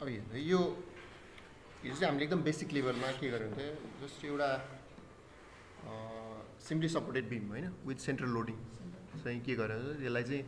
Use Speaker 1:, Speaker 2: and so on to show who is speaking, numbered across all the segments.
Speaker 1: अब हेर्नु यो चाहिँ हामीले एकदम बेसिक लेभलमा के गर्यो भने जस्ट एउटा सिम्पली सपोर्टेड बिम होइन विथ सेन्ट्रल लोडिङ चाहिँ के गर्यो यसलाई चाहिँ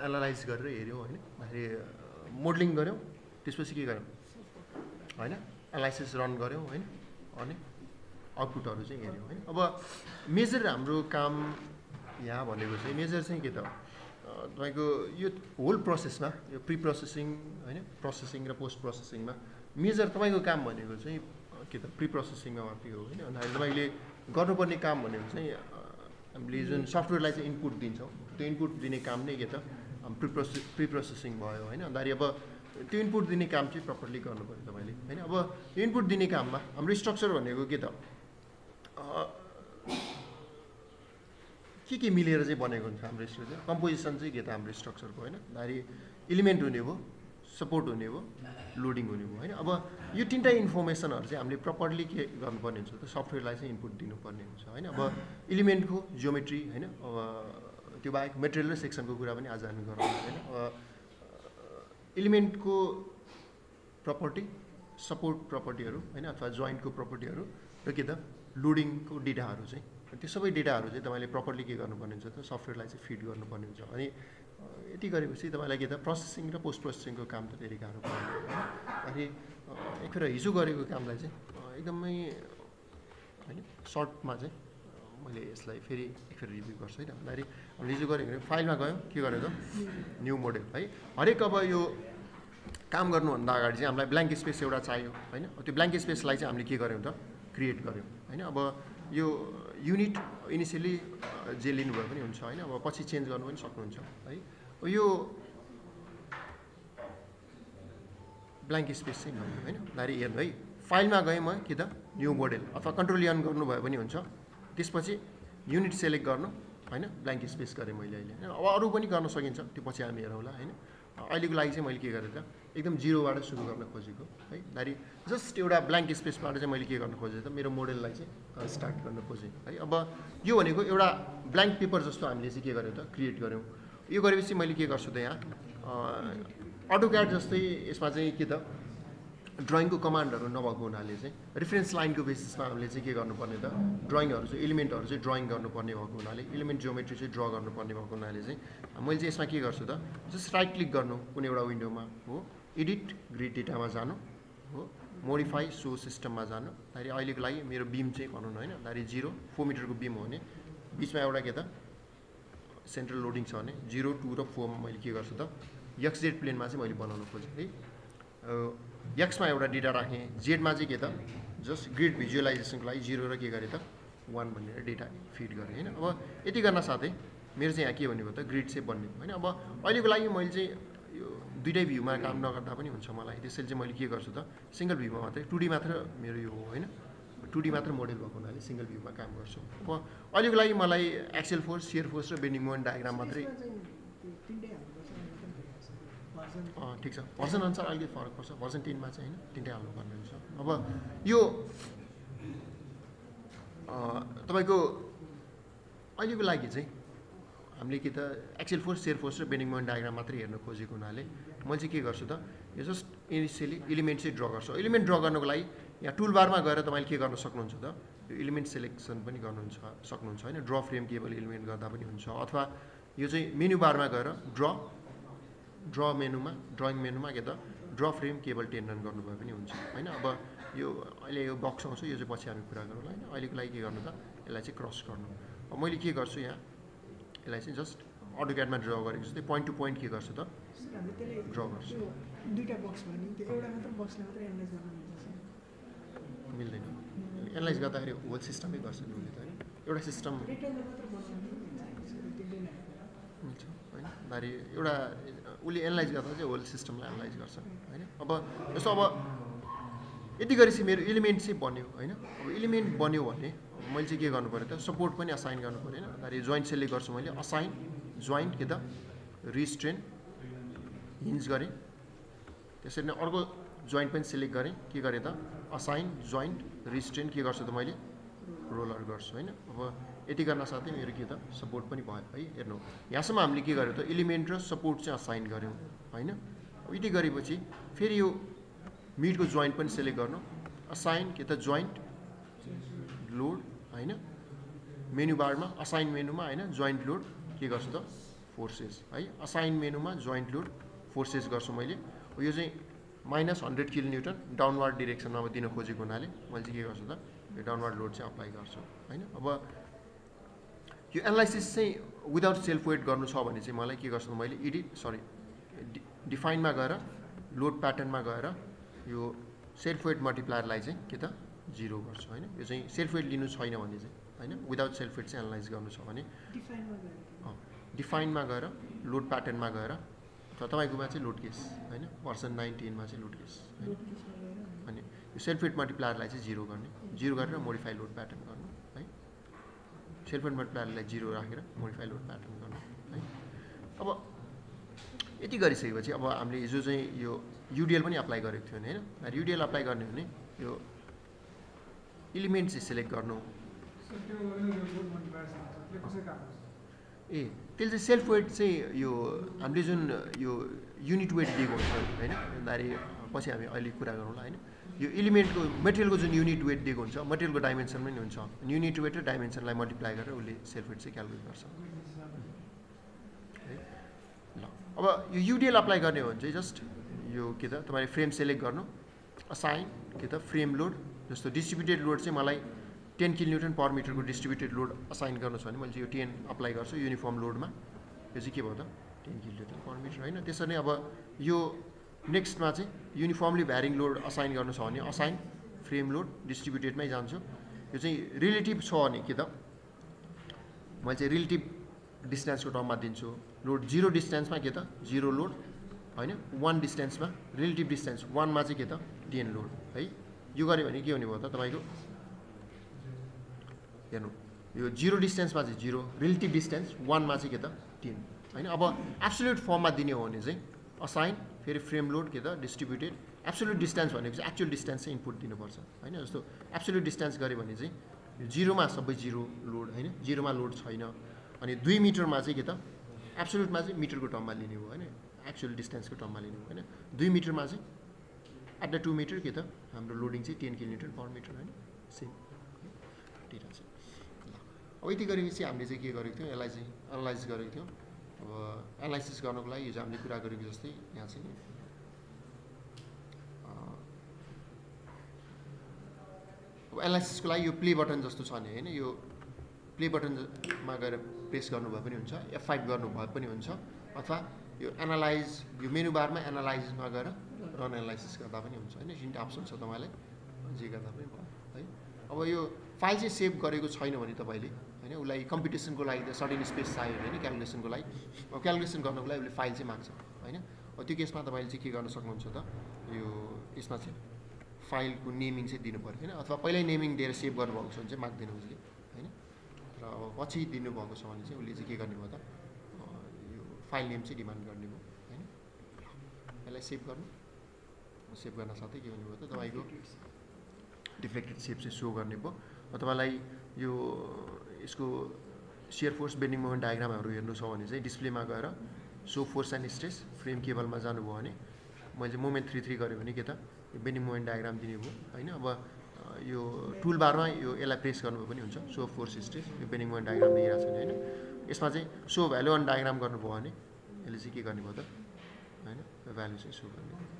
Speaker 1: एनालाइज गरेर हेऱ्यौँ होइन मोडलिङ गऱ्यौँ त्यसपछि के गऱ्यौँ होइन एनालाइसिस रन गऱ्यौँ होइन अनि आउटपुटहरू चाहिँ हेऱ्यौँ होइन अब मेजर हाम्रो काम यहाँ भनेको चाहिँ मेजर चाहिँ के त तपाईँको यो होल प्रोसेसमा यो प्री प्रोसेसिङ होइन प्रोसेसिङ र पोस्ट प्रोसेसिङमा मेजर तपाईँको काम भनेको चाहिँ के त प्री प्रोसेसिङमा मात्रै हो होइन अन्त तपाईँले गर्नुपर्ने काम भनेको चाहिँ हामीले जुन सफ्टवेयरलाई चाहिँ इनपुट दिन्छौँ त्यो इनपुट दिने काम नै के त प्री प्रोसेसिङ भयो होइन अन्त अब त्यो इनपुट दिने काम चाहिँ प्रपरली गर्नु पऱ्यो तपाईँले होइन अब यो इनपुट दिने काममा हाम्रो स्ट्रक्चर भनेको के त के मिलेर चाहिँ बनेको हुन्छ हाम्रो स्ट्रक्चर कम्पोजिसन चाहिँ के त हाम्रो स्ट्रक्चरको होइन इलिमेन्ट हुने भयो सपोर्ट हुने भयो लोडिङ हुने भयो होइन अब यो तिनवटा इन्फर्मेसनहरू चाहिँ हामीले प्रपरली के गर्नुपर्ने हुन्छ त सफ्टवेयरलाई चाहिँ इनपुट दिनुपर्ने हुन्छ होइन अब इलिमेन्टको जियोमेट्री होइन अब त्यो बाहेक मेटेरियल र सेक्सनको कुरा पनि आज हामी गरौँ होइन इलिमेन्टको प्रपर्टी सपोर्ट प्रपर्टीहरू होइन अथवा जोइन्टको प्रपर्टीहरू र के त लोडिङको डेटाहरू चाहिँ त्यो सबै डेटाहरू चाहिँ तपाईँले प्रपरली के गर्नुपर्ने हुन्छ त सफ्टवेयरलाई चाहिँ फिड गर्नुपर्ने हुन्छ अनि यति गरेपछि तपाईँलाई के त प्रोसेसिङ र पोस्ट प्रोसेसिङको काम त धेरै गाह्रो पर्दैन अनि एकखेर हिजो गरेको कामलाई चाहिँ एकदमै होइन सर्टमा चाहिँ मैले यसलाई फेरि एकखेर रिभ्यू गर्छु होइन भन्दाखेरि हामीले हिजो गऱ्यो भने फाइलमा गयौँ के गर्यो त न्यू मोडेल है हरेक अब यो काम गर्नुभन्दा अगाडि चाहिँ हामीलाई ब्ल्याङ्क स्पेस एउटा चाहियो होइन त्यो ब्ल्याङ्क स्पेसलाई चाहिँ हामीले के गर्यौँ त क्रिएट गर्यौँ होइन अब यो युनिट इनिसियली जे लिनुभयो पनि हुन्छ होइन अब पछि चेन्ज गर्नु पनि सक्नुहुन्छ है यो ब्ल्याङ्क स्पेस चाहिँ भयो होइन दारी हेर्नु है फाइलमा गएँ म कि त न्यू मोडेल अथवा कन्ट्रोल एन गर्नुभयो पनि हुन्छ त्यसपछि युनिट सेलेक्ट गर्नु होइन ब्ल्याङ्क स्पेस गरेँ मैले अहिले होइन अब अरू पनि गर्न सकिन्छ त्यो पछि हामी हेरौँला होइन अहिलेको लागि चाहिँ मैले के गरेँ त एकदम जिरोबाट सुरु गर्न खोजेको है दारी जस्ट एउटा ब्ल्याङ्क स्पेसबाट चाहिँ मैले के गर्न खोजेँ त मेरो मोडेललाई चाहिँ स्टार्ट गर्न खोजेँ है अब यो भनेको एउटा ब्ल्याङ्क पेपर जस्तो हामीले चाहिँ के गर्यौँ त क्रिएट गऱ्यौँ यो गरेपछि मैले के गर्छु त यहाँ अटोक्याड जस्तै यसमा चाहिँ के त ड्रइङको कमान्डहरू नभएको हुनाले चाहिँ रेफरेन्स लाइनको बेसिसमा हामीले चाहिँ के गर्नुपर्ने त ड्रइङहरू चाहिँ इलिमेन्टहरू चाहिँ ड्रइङ गर्नुपर्ने भएको हुनाले इलिमेन्ट जियोमेट्री चाहिँ ड्र गर्नुपर्ने भएको हुनाले चाहिँ मैले चाहिँ यसमा के गर्छु त जस्ट राइट क्लिक गर्नु कुनै एउटा विन्डोमा हो एडिट ग्रिड डेटामा जानु हो मोडिफाई सो सिस्टममा जानु त्यहाँदेखि अहिलेको लागि मेरो बिम चाहिँ भनौँ न होइन त्यहाँदेखि 4 मिटरको बिम हो भने बिचमा एउटा के त सेन्ट्रल लोडिङ छ भने 0, 2 र 4 मा मैले के गर्छु त XZ प्लेनमा चाहिँ मैले बनाउन खोजेँ है एक्समा एउटा डेटा राखेँ जेडमा चाहिँ के त जस्ट ग्रिड भिजुअलाइजेसनको लागि 0 र के गरेँ त 1 भनेर डेटा फिड गरेँ होइन अब यति गर्न साथै मेरो चाहिँ यहाँ के भनेको त ग्रिड सेप बन्ने होइन अब अहिलेको लागि मैले चाहिँ यो दुइटै भ्यूमा काम नगर्दा पनि हुन्छ मलाई त्यसैले चाहिँ मैले के गर्छु त सिङ्गल भ्यूमा मात्रै 2D मात्र मेरो यो हो होइन 2D मात्र मोडेल भएको हुनाले सिङ्गल भ्यूमा काम गर्छु अब अहिलेको लागि मलाई एक्सेल फोर्स सियर फोर्स र बेन्डिङ मोमेन्ट डायग्राम मात्रै ठिक छ भर्जन अनुसार अलिकति फरक पर्छ भर्जन 10 मा चाहिँ होइन तिनटै हाल्नुपर्ने हुन्छ अब यो तपाईँको अहिलेको लागि चाहिँ हामीले के त एक्सेल फोर्स सियर फोर्स र बेन्डिङ मोमेन्ट डायग्राम मात्रै हेर्न खोजेको हुनाले मैले चाहिँ के गर्छु त यो जस्ट इनिसियली इलिमेन्ट चाहिँ ड्र गर्छु इलिमेन्ट ड्र गर्नको लागि यहाँ टुल बारमा गएर तपाईँले के गर्न सक्नुहुन्छ त यो इलिमेन्ट सेलेक्सन पनि सक्नुहुन्छ होइन ड्र फ्रेम केबल इलिमेन्ट गर्दा पनि हुन्छ अथवा यो चाहिँ मेन्यु बारमा गएर ड्र मेनुमा ड्रइङ मेनुमा के त ड्र फ्रेम केबल टेन्डन गर्नुभयो पनि हुन्छ होइन अब यो अहिले यो बक्स आउँछ यो चाहिँ पछि हामी कुरा गरौँ होइन अहिलेको लागि के गर्नु त यसलाई चाहिँ क्रस गर्नु अब मैले के गर्छु यहाँ यसलाई चाहिँ जस्ट अटोक्याडमा ड्र गरेको जस्तै पोइन्ट टु पोइन्ट के गर्छु त ड्र गर्छु
Speaker 2: दुईटा बक्स भयो नि त्यो एउटा मात्र बक्सले मात्र एनालाइज गर्न
Speaker 1: मिल्दैन एनालाइज गर्दाखेरि होल सिस्टमै गर्छ उसले त होइन एउटा सिस्टम हुन्छ होइन दारी एउटा उसले एनालाइज गर्दा चाहिँ होल सिस्टमलाई एनालाइज गर्छ होइन अब जस्तो अब यति गरेपछि मेरो इलिमेन्ट चाहिँ बन्यो होइन अब इलिमेन्ट बन्यो भने मैले चाहिँ के गर्नु पऱ्यो त सपोर्ट पनि असाइन गर्नु पऱ्यो होइन दारी जोइन्ट सेलेक्ट गर्छु मैले असाइन जोइन्ट के त रिस्ट्रेन हिन्ज गरेँ त्यसरी नै अर्को जोइन्ट पनि सिलेक्ट गरेँ के गरेँ त असाइन जोइन्ट रिस्ट्रेन के गर्छु त मैले रोलर गर्छु होइन अब यति गर्न साथै मेरो के त सपोर्ट पनि भयो है हेर्नु यहाँसम्म हामीले के गर्यौँ त इलिमेन्ट र सपोर्ट चाहिँ असाइन गऱ्यौँ होइन यति गरेपछि फेरि यो मिडको जोइन्ट पनि सेलेक्ट गर्नु असाइन के त जोइन्ट लोड हैन मेनु बारमा असाइन मेनुमा हैन जोइन्ट लोड के गर्छु त फोर्सेस है असाइन मेनुमा जोइन्ट लोड फोर्सेस गर्छु मैले यो चाहिँ -100 किलोन्युटन डाउनवार्ड डिरेक्सनमा अब दिन खोजेको हुनाले मैले चाहिँ के गर्छु त यो डाउनवार्ड लोड चाहिँ अप्लाई गर्छु हैन अब यो एनालाइसिस चाहिँ विदाउट सेल्फ वेट गर्नु छ भने चाहिँ मलाई के गर्छु मैले डिफाइनमा गएर लोड प्याटर्नमा गएर यो सेल्फ वेट मल्टिप्लायरलाई चाहिँ के त 0 गर्छु हैन यो चाहिँ सेल्फ वेट लिनु छैन भने चाहिँ हैन विदाउट सेल्फ वेट चाहिँ एनालाइज गर्नु छ भने डिफाइनमा गएर लोड प्याटर्नमा गएर अथवा तपाईँकोमा चाहिँ लोड केस हैन पर्सन 19 मा चाहिँ लोड केस अनि यो सेल्फ वेट मल्टिप्लायरलाई चाहिँ 0 गर्ने 0 गरेर मोडिफाई लोड प्याटर्न गर्नु है सेल्फ वेट मल्टिप्लायरलाई 0 राखेर मोडिफाई लोड प्याटर्न गर्नु है अब यति गरिसकेपछि अब हामीले हिजो चाहिँ यो युडिएल पनि अप्लाई गरेको थियो नि हैन युडिएल अप्लाई गर्ने हो भने यो एलिमेन्ट चाहिँ सिलेक्ट गर्नु ए त्यसले चाहिँ सेल्फ वेट चाहिँ यो हामीले जुन यो युनिट वेट दिएको हुन्छ हैन दारी पछि हामी अहिले कुरा गरौँला हैन यो एलिमेन्टको मटेरियलको जुन युनिट वेट दिएको हुन्छ मटेरियलको डाइमेन्सन पनि हुन्छ युनिट वेट र डाइमेन्सनलाई मल्टिप्लाई गरेर उसले सेल्फ वेट चाहिँ क्याल्कुलेट गर्छ है ल अब यो युडिएल अप्लाई गर्ने हो भने चाहिँ जस्ट यो के त तपाईले फ्रेम सेलेक्ट गर्नु असाइन के त फ्रेम लोड जस्तो डिस्ट्रिब्युटेड लोड चाहिँ मलाई 10 किलोन्युटन पर मिटरको डिस्ट्रिब्युटेड लोड असाइन गर्नु छ भने मैले यो 10 अप्लाई गर्छु युनिफर्म लोडमा यो चाहिँ के भयो त 10 किलोन्युटन पर मिटर हैन त्यसरी नै अब यो नेक्स्टमा चाहिँ युनिफर्मली भ्यारिङ लोड असाइन गर्नु छ भने असाइन फ्रेम लोड डिस्ट्रिब्युटेडमै जान्छु यो चाहिँ रिलेटिभ छ भने के त मैले चाहिँ रिलेटिभ डिस्टेन्सको टर्ममा दिन्छु लोड 0 डिस्टेन्समा के त 0 लोड हैन 1 डिस्टेन्समा रिलेटिभ डिस्टेन्स 1 मा चाहिँ के त 10 लोड है यो गरे भने के हुने भयो त तपाईको हेर्नु यो 0 डिस्टेन्समा चाहिँ 0 रिलेटिभ डिस्टेन्स 1 मा चाहिँ के त 10 हैन अब एब्सोल्युट फर्ममा दिने हो भने चाहिँ असाइन फेरि फ्रेम लोड के त डिस्ट्रिब्युटेड एब्सोल्युट डिस्टेन्स भनेको चाहिँ एक्चुअल डिस्टेन्स चाहिँ इनपुट दिनुपर्छ हैन जस्तो एब्सोल्युट डिस्टेन्स गरे भने चाहिँ 0 मा सबै 0 लोड हैन 0 मा लोड छैन अनि 2 मिटरमा चाहिँ के त एब्सोल्युटमा चाहिँ मिटरको टर्ममा लिने हो हैन एक्चुअल डिस्टेन्सको टर्ममा लिने हो हैन 2 मिटरमा चाहिँ एट द 2 मिटर के त हाम्रो लोडिङ चाहिँ 10 किलोमिटर पर मिटर हैन सेम दिइरा छ अब यति गरेपछि हामीले चाहिँ के गरेको थियौँ यसलाई चाहिँ एनालाइज गरेको थियौँ अब एनालाइसिस गर्नको लागि हिजो हामीले कुरा गरेको जस्तै यहाँ चाहिँ अब एनालाइसिसको लागि यो प्ले बटन जस्तो छ नि हैन यो प्ले बटनमा गएर प्रेस गर्नुभए पनि हुन्छ F5 गर्नुभए पनि हुन्छ अथवा यो एनालाइज यो मेनु बारमा एनालाइजमा गएर रन एनालाइसिस गर्दा पनि हुन्छ हैन तिनवटा अप्सन छ तपाईलाई जे गर्दा पनि भयो है अब यो फाइल चाहिँ सेभ गरेको छैन भने तपाईले हैन उलाई कम्प्युटेसनको लागि त सर्टेन स्पेस चाहियो हैन क्याल्कुलेसनको लागि अब क्याल्कुलेसन गर्नको लागि उले फाइल चाहिँ माग्छ हैन अब त्यो केसमा तपाईले चाहिँ के गर्न सक्नुहुन्छ त यो यसमा चाहिँ फाइलको नेमिङ चाहिँ दिनु पर्यो हैन अथवा पहिल्यै नेमिङ दिएर सेभ गर्नुभएको छ भने चाहिँ माग्दैन उसले हैन र अब पछि दिनुभएको छ भने चाहिँ उसले चाहिँ के गर्ने भयो त यो फाइल नेम चाहिँ डिमान्ड गर्ने भयो हैन यसलाई सेभ गर्नु सेभ गर्न साथै के हुने भयो त तपाईको डिफ्लेक्टेड सेप चाहिँ सो गर्ने भयो तपाईँलाई यो यसको शियर फोर्स बेन्डिङ मोमेन्ट डायग्रामहरू हेर्नु छ भने चाहिँ डिस्प्लेमा गएर सो फोर्स एन्ड स्ट्रेस फ्रेम केबलमा जानुभयो भने मैले चाहिँ मोमेन्ट 3 3 गरेँ भने के त बेन्डिङ मोमेन्ट डायग्राम दिने भयो हैन अब यो टुल बारमा यो यसलाई प्रेस गर्नुभयो पनि हुन्छ सो फोर्स स्ट्रेस यो बेन्डिङ मोमेन्ट डायग्राम दिइरहेको छ हैन यसमा चाहिँ सो भ्यालु अन डायग्राम गर्नुभयो भने यसले चाहिँ के गर्ने भयो त हैन भ्यालु चाहिँ सो गर्ने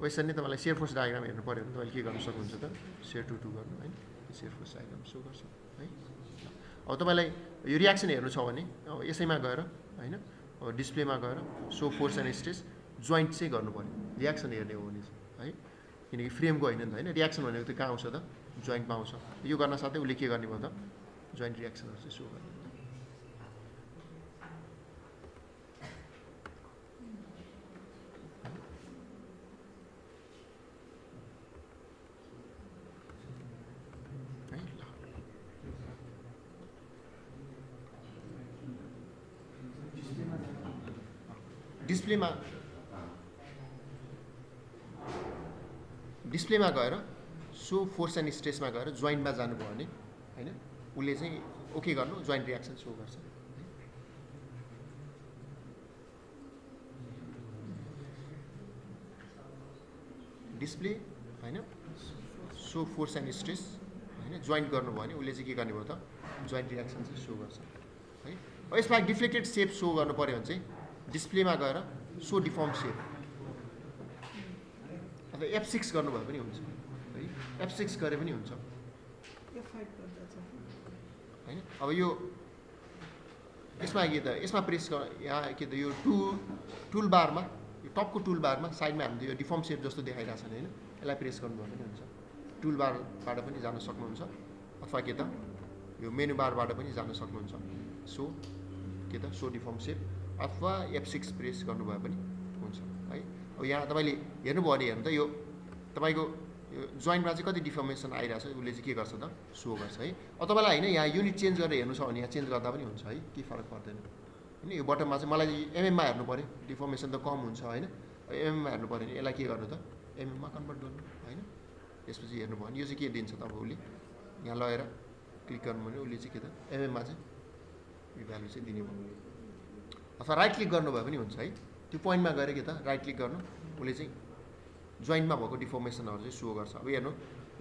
Speaker 1: वैसे नै तपाईलाई शियर फोर्स डायग्राम हेर्नु पर्यो भने तपाईले के गर्न सक्नुहुन्छ त शियर टु गर्नु हैन शियर फोर्स डायग्राम सो गर्छ है अब तपाईलाई यो रियाक्सन हेर्नु छ भने अब यसैमा गएर हैन अब डिस्प्लेमा गएर सो फोर्स एन्ड स्ट्रेस जोइन्ट चाहिँ गर्नु पर्यो रियाक्सन हेर्ने हो भने है किनकि फ्रेमको हैन नि त हैन रियाक्सन भनेको त कहाँ आउँछ त जोइन्टमा आउँछ यो गर्न साथै उले के गर्ने भयो त जोइन्ट रियाक्सनहरु चाहिँ सो गर्ने डिस्प्लेमा गएर सो फोर्स एन्ड स्ट्रेसमा गएर जोइन्टमा जानुभयो भने होइन उसले चाहिँ ओके गर्नु जोइन्ट रियाक्सन सो गर्छ। डिस्प्ले होइन सो फोर्स एन्ड स्ट्रेस होइन जोइन्ट गर्नुभयो भने उसले चाहिँ के गर्ने भयो त जोइन्ट रियाक्सन चाहिँ सो गर्छ है। अब यसमा डिफ्लेक्टेड सेप सो गर्नु पऱ्यो भने चाहिँ डिस्प्लेमा गएर सो डिफर्म सेप अथवा F6 गर्नुभयो पनि हुन्छ है, F6 गरे पनि हुन्छ होइन। अब यो यसमा के त यसमा प्रेस यहाँ के त यो टुल बारमा यो टपको टुल बारमा साइडमा हामीले यो डिफर्म सेप जस्तो देखाइरहेको छ होइन, यसलाई प्रेस गर्नुभयो पनि हुन्छ। टुल बारबाट पनि जान सक्नुहुन्छ अथवा के त यो मेनु बारबाट पनि जान सक्नुहुन्छ। सो के त सो डिफर्म सेप अथवा F6 प्रेस गर्नुभयो पनि हुन्छ है। अब यहाँ तपाईँले हेर्नुभयो भने हेर्नु त यो तपाईँको यो जोइन्टमा चाहिँ कति डिफर्मेसन आइरहेछ उसले चाहिँ के गर्छ त सो गर्छ है। अब तपाईँलाई होइन यहाँ युनिट चेन्ज गरेर हेर्नु छ भने यहाँ चेन्ज गर्दा पनि हुन्छ है, केही फरक पर्दैन होइन। यो बटममा चाहिँ मलाई एमएममा हेर्नु पऱ्यो, डिफर्मेसन त कम हुन्छ होइन। एमएममा हेर्नु पऱ्यो भने यसलाई के गर्नु त एमएममा कन्भर्ट गर्नु होइन। त्यसपछि हेर्नुभयो भने यो चाहिँ के दिन्छ त अब उसले यहाँ लगेर क्लिक गर्नु भने उसले चाहिँ के त एमएममा चाहिँ यो भ्यालु चाहिँ दिने भयो। अथवा राइट क्लिक गर्नुभयो पनि हुन्छ है, त्यो पोइन्टमा गएर के त राइट क्लिक गर्नु उसले चाहिँ जोइन्टमा भएको डिफर्मेसनहरू चाहिँ सो गर्छ। अब हेर्नु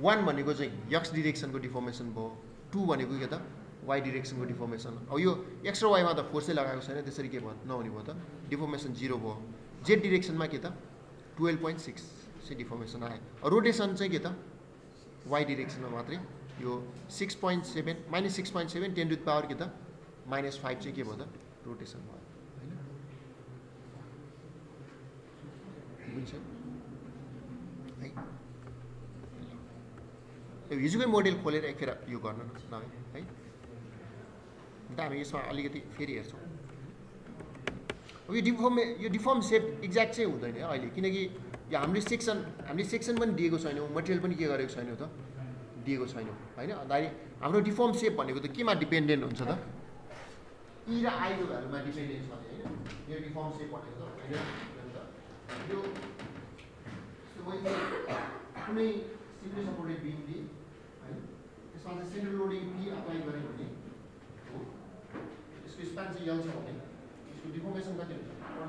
Speaker 1: 1 भनेको चाहिँ एक्स डिरेक्सनको डिफर्मेसन भयो, 2 भनेको के त वाइ डिरेक्सनको डिफर्मेसन। अब यो एक्स र वाइमा त फोर्सै लगाएको छैन त्यसरी के भयो नहुने भयो त डिफर्मेसन 0 भयो। जेड डिरेक्सनमा के त 12.6 चाहिँ डिफर्मेसन आयो। रोटेसन चाहिँ के त वाइ डिरेक्सनमा मात्रै यो 6.7 -6.7 10 टु द पावर के त -5 चाहिँ के भयो त रोटेसन भयो होइन। बुझ्छ है। हिजोकै मोडेल खोलेर एकखेर यो गर्नु नभए है, अन्त हामी यसमा अलिकति फेरि हेर्छौँ। अब यो डिफर्म सेप एक्ज्याक्ट चाहिँ हुँदैन अहिले, किनकि यो हामीले सेक्सन पनि दिएको छैनौँ, मटेरियल पनि के गरेको छैनौँ त दिएको छैनौँ होइन। अन्त हाम्रो डिफर्म सेप भनेको त केमा डिपेन्डेन्ट हुन्छ त ई र आईको भ्यालुमा डिपेन्डेन्स भने होइन। यो डिफर्म सेप भनेको त होइन यो कुनै सिम्पली सपोर्टेड बिम दिए होइन, त्यसमा चाहिँ सेन्ट्रल लोडिङ पी अप्लाई गऱ्यो भने हो यसको स्प्यान चाहिँ यल छ भने यसको डिफर्मेसन कति हुन्छ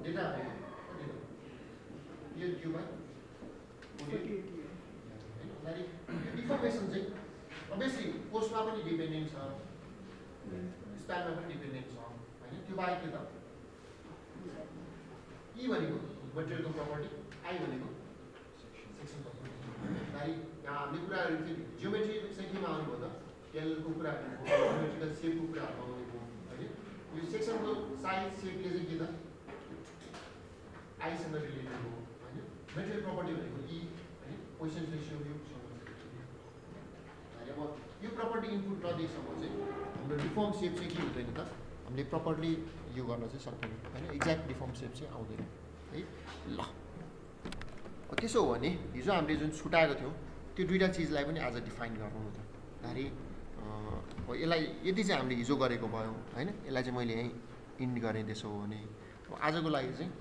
Speaker 1: डेटा कति हो यो बाई होइन। यो डिफर्मेसन चाहिँ अभियसली फोर्समा पनि डिपेन्डेन्ट छ, स्प्यानमा पनि डिपेन्डेन्ट छ होइन। त्यो बाहेक के त ई भनेको मटेरियलको प्रपर्टी, आई भनेको सेक्सन प्रपर्टी। यहाँ हामीले कुराहरू चाहिँ जियोमेट्री चाहिँ केमा आउनु भयो त टेलको कुराहरू जियोमेट्रिकल सेपको कुराहरू आउने भयो होइन। यो सेक्सनको साइज सेपले चाहिँ के त आईसँग रिलेटेड हो होइन। मेटेरियल प्रपर्टी भनेको ई होइन, पोजिसन रेसियो यो अब यो प्रपर्टी इनपुट नदिएसम्म चाहिँ हाम्रो डिफर्म सेप चाहिँ के हुँदैन त हामीले प्रपरली यो गर्न चाहिँ सक्दैनौँ होइन, एक्ज्याक्ट डिफर्म सेप चाहिँ आउँदैन है। ल त्यसो हो भने हिजो हामीले जुन छुटाएको थियौँ त्यो दुईवटा चिजलाई पनि आज डिफाइन गरौँ न त। अरे यसलाई यदि चाहिँ हामीले हिजो गरेको भयौँ होइन, यसलाई चाहिँ मैले यहीँ इन्ड गरेँ। त्यसो हो भने आजको लागि चाहिँ